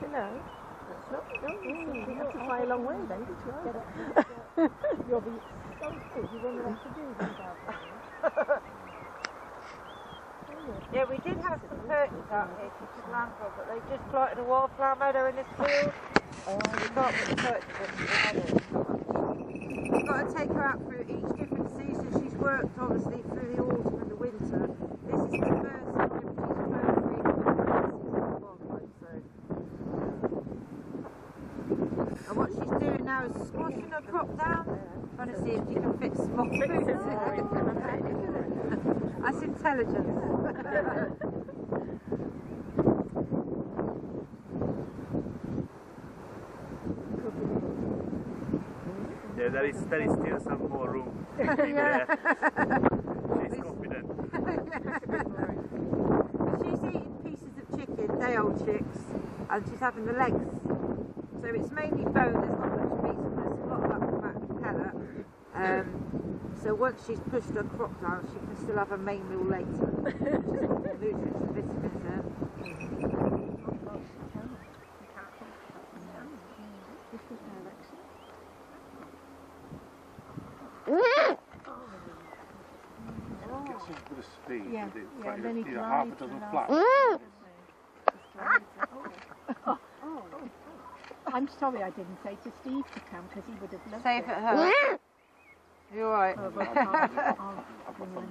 You know, it's not, you have to fly a long way then, did you? You'll be so good, you won't know what to do without that. Yeah, we did have some perches out here to land for, but they just planted a wildflower meadow in this field. We can't put the perches in the meadow. We've got to take her out through each different season. She's worked obviously through the autumn and the winter. This is the first time she's worked through wildlife, so. And what she's doing now is squashing her crop down, trying to see if she can fit small foods. That's intelligence. Yeah, there is still some more room. Yeah. She's confident. She's eating pieces of chicken, day-old chicks, and she's having the legs. So it's mainly bone, there's not much meat, and there's a lot of that fat pellet. So once she's pushed her crop down, she can still have a main meal later. She's got more nutrients and vitamins there. Get some bit of speed Yeah, with it. yeah, and then he half a glides dozen around. flaps. I'm sorry I didn't say to Steve to come because he would have loved Safe it. at home. You alright? Oh, but I'll bring one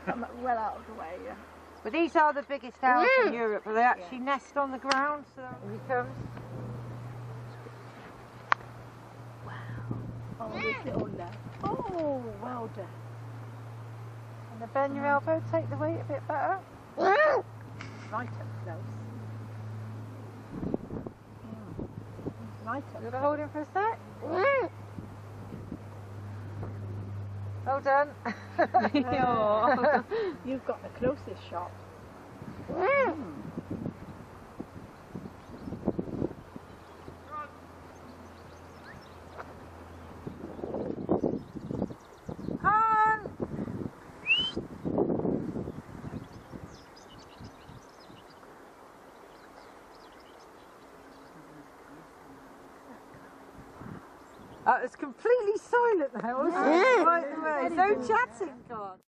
come well out of the way, yeah. But these are the biggest owls in Europe, but they actually nest on the ground, so here he comes. Oh, this little love. Oh, well done. And then bend your elbow, take the weight a bit better. Right up close. Right up. You gotta hold him for a sec. Well done. You've got the closest shot. It's completely silent now. Right away. No chatting, God.